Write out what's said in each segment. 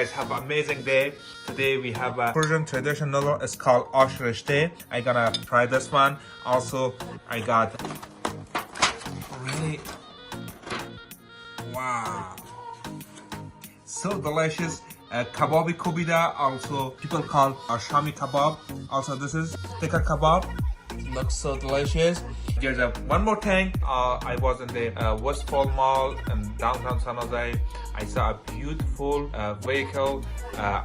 guys, have an amazing day. Today we have a Persian traditional noodle. It's called Aush Reshteh. I'm gonna try this one. Also, I got really, wow, so delicious. Kabobi kubida, also people call Shami kebab. Also, this is thicker kebab. Looks so delicious. There's one more thing. I was in the Westfall Mall in downtown San Jose. I saw a beautiful vehicle,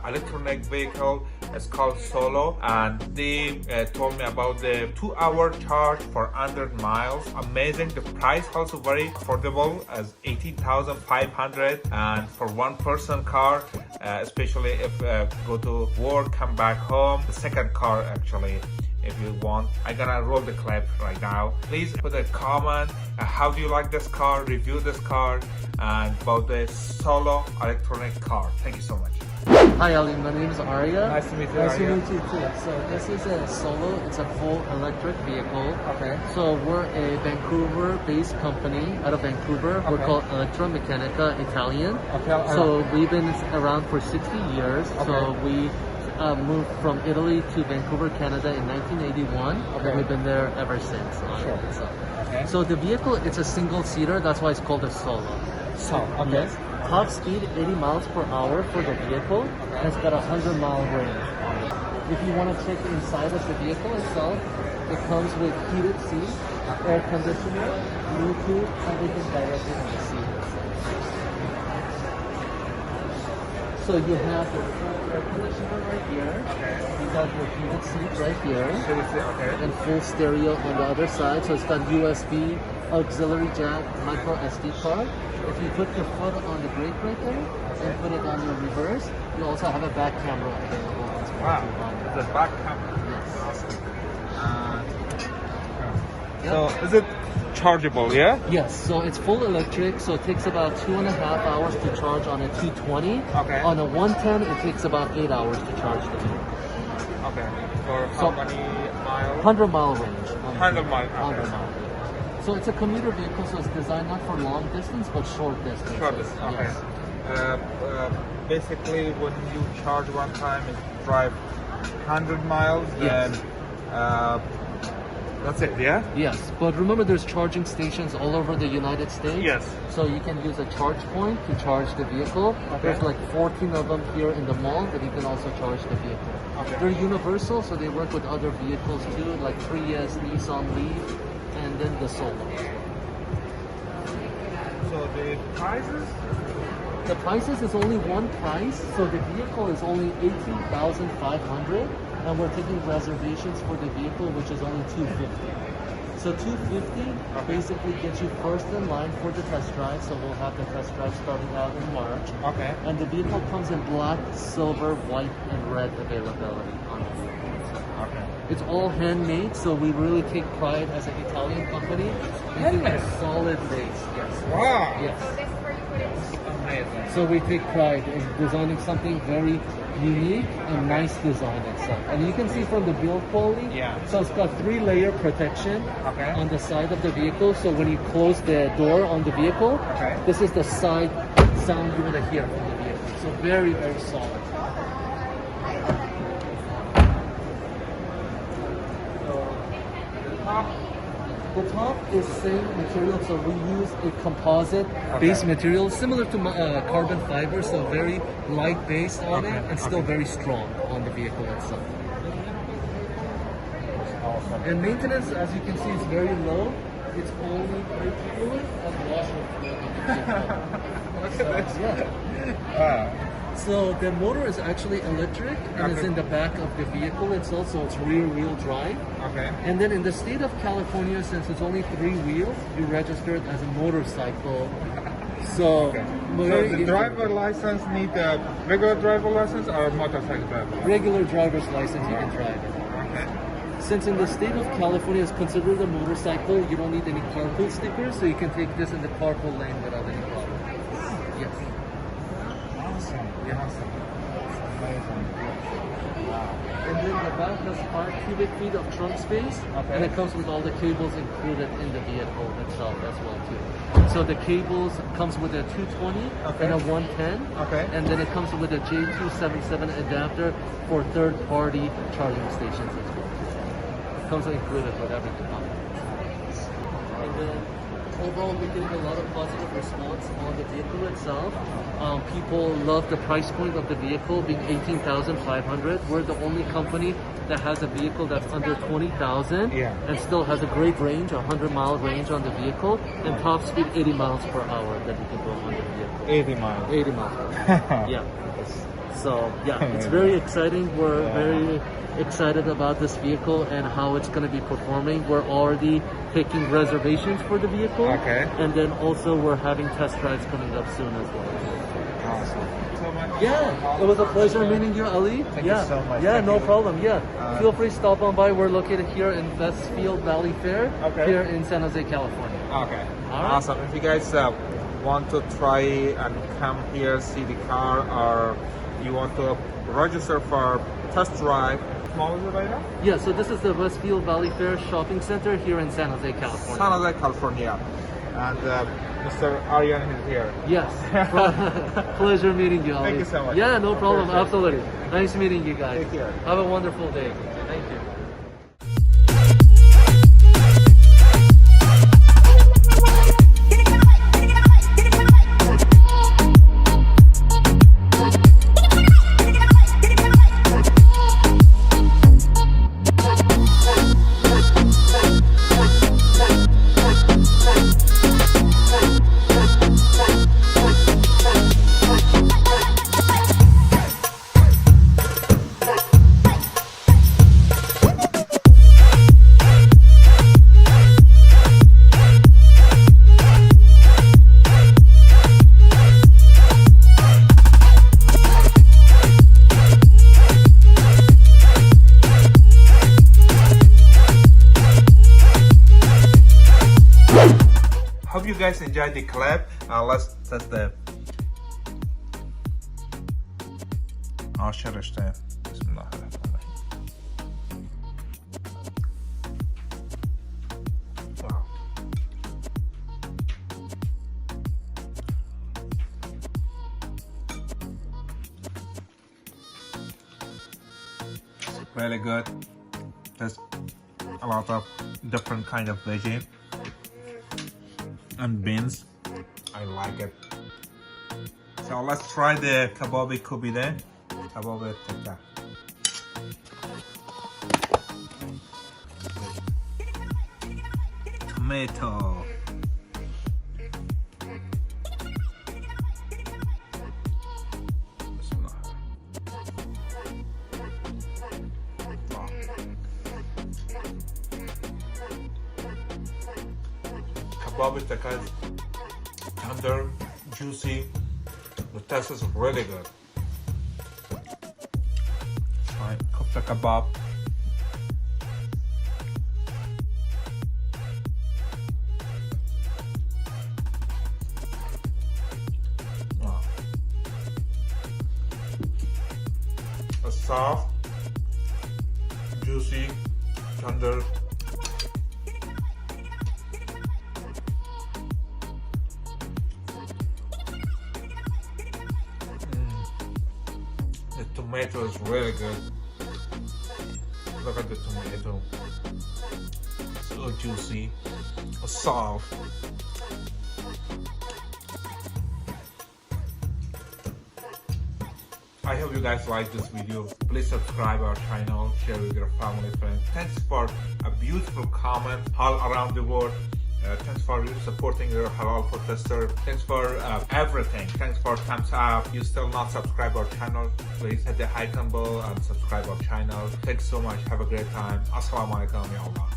electronic vehicle. It's called Solo, and they told me about the 2-hour charge for 100 miles. Amazing. The price also very affordable, as 18,500, and for one person car, especially if go to work, come back home. The second car actually. If you want, I'm gonna roll the clip right now. Please put a comment. How do you like this car? Review this car and about the Solo electronic car. Thank you so much. Hi Ali, my name is Arya. Nice to meet you. Nice to Arya. meet you too. So this is a Solo. It's a full electric vehicle. Okay. So we're a Vancouver-based company out of Vancouver. We're called Electrameccanica Italian. Okay. So we've been around for 60 years. Okay. So we moved from Italy to Vancouver, Canada in 1981. Okay. And we've been there ever since. Sure. Okay. So the vehicle, it's a single-seater. That's why it's called a Solo. So, okay. Yes. Top speed 80 miles per hour for the vehicle, and it's got a 100-mile range. If you want to check inside of the vehicle itself, it comes with heated seats, air conditioner, Bluetooth, everything directly on the seat. So you have the full air conditioner right here. You got your heated seats right here. Okay. And full stereo on the other side. So it's got USB, auxiliary jack, micro SD card. If you put your foot on the brake right there and put it on your reverse, you also have a back camera available as well. Wow, the back camera. Yes. So is it chargeable? Yeah. Yes. So it's full electric. So it takes about 2.5 hours to charge on a 220. Okay. On a 110, it takes about 8 hours to charge the vehicle. Okay. For how many miles? 100-mile range. 100 miles. 100 mile range. So it's a commuter vehicle, so it's designed not for long distance, but short distance. Short distance. Okay. Yes. Basically, when you charge one time and drive 100 miles, Yes. then that's it. Yeah. Yes, but remember there's charging stations all over the United States. Yes. So you can use a charge point to charge the vehicle. Okay. There's like 14 of them here in the mall, but you can also charge the vehicle. Okay. They're universal, so they work with other vehicles too, like Prius, Nissan Leaf, and then the Solo. So the prices? The prices is only one price, so the vehicle is only 18,500, and we're taking reservations for the vehicle, which is only 250. So 250 basically gets you first in line for the test drive. So we'll have the test drive starting out in March. Okay. And the vehicle comes in black, silver, white, and red availability on the vehicle. Okay. It's all handmade, so we really take pride as an Italian company in a solid base. Yes. Wow. Yes. Amazing. So we take pride in designing something very unique and nice design itself. And you can see from the build quality, so it's got 3-layer protection on the side of the vehicle. So when you close the door on the vehicle, this is the side sound you're going to hear from the vehicle. So very, very solid. The top is same material, so we use a composite base material similar to carbon fiber, so very light base on it and still very strong on the vehicle itself. Awesome. And maintenance, as you can see, is very low. It's only brake fluid and washer fluid. Look at this. Yeah. So the motor is actually electric and it's in the back of the vehicle itself, so it's rear-wheel drive. Okay. And then in the state of California, since it's only 3 wheels, you register it as a motorcycle. So, So the driver license need a regular driver license or a motorcycle driver? regular driver's license you can drive it. Okay. Since in the state of California it's considered a motorcycle, you don't need any carpool stickers, so you can take this in the carpool lane without any problem. Yes. Awesome. Awesome. Amazing. Wow. And then the back has 5 cubic feet of trunk space, and it comes with all the cables included in the vehicle itself as well too. So the cables comes with a 220 and a 110, and then it comes with a J277 adapter for third-party charging stations as well. It comes included with everything. And then overall, we're getting a lot of positive response on the vehicle itself. People love the price point of the vehicle being $18,500. We're the only company that has a vehicle that's under $20,000 and still has a great range, 100-mile range on the vehicle, and top speed 80 miles per hour that you can go on the vehicle. 80 miles. 80 miles per hour. Yeah. So yeah, it's very exciting. We're very excited about this vehicle and how it's going to be performing. We're already taking reservations for the vehicle, and then also we're having test drives coming up soon as well. Awesome. So much. Yeah, it was a pleasure meeting you, Ali. Thank you so much. Yeah, Thank no you. problem. Yeah, feel free to stop on by. We're located here in Westfield Valley Fair, here in San Jose, California. Okay. All right. Awesome. If you guys want to try and come here, see the car, or you want to register for test drive, what was it right now? Yeah, so this is the Westfield Valley Fair Shopping Center here in San Jose, California. San Jose, California. And Mr. Aryan is here. Yes. Pleasure meeting you, Ali. Thank you so much. Yeah, no problem. Appreciate it. Absolutely. Nice meeting you guys. Take care. Have a wonderful day. Thank you. Hope you guys enjoyed the clip. Let's test the Aush Reshteh. Bismillahirrahmanirrahim. Wow. It's really good. There's a lot of different kind of veggie and beans. I like it. So let's try the kabobi kubide. Kabobi tikka. Tomato. Kabobi tikka is tender, juicy. The taste is really good. Try kofta kebab. Wow. It's soft, juicy, tender. The tomato is really good. Look at the tomato. So juicy, soft. I hope you guys like this video. Please subscribe our channel, share with your family, friends. Thanks for a beautiful comment all around the world. Thanks for supporting your Halal food tester. Thanks for everything. Thanks for thumbs up. If you still not subscribe our channel, please hit the icon bell and subscribe our channel. Thanks so much. Have a great time. Assalamu alaikum ya Allah.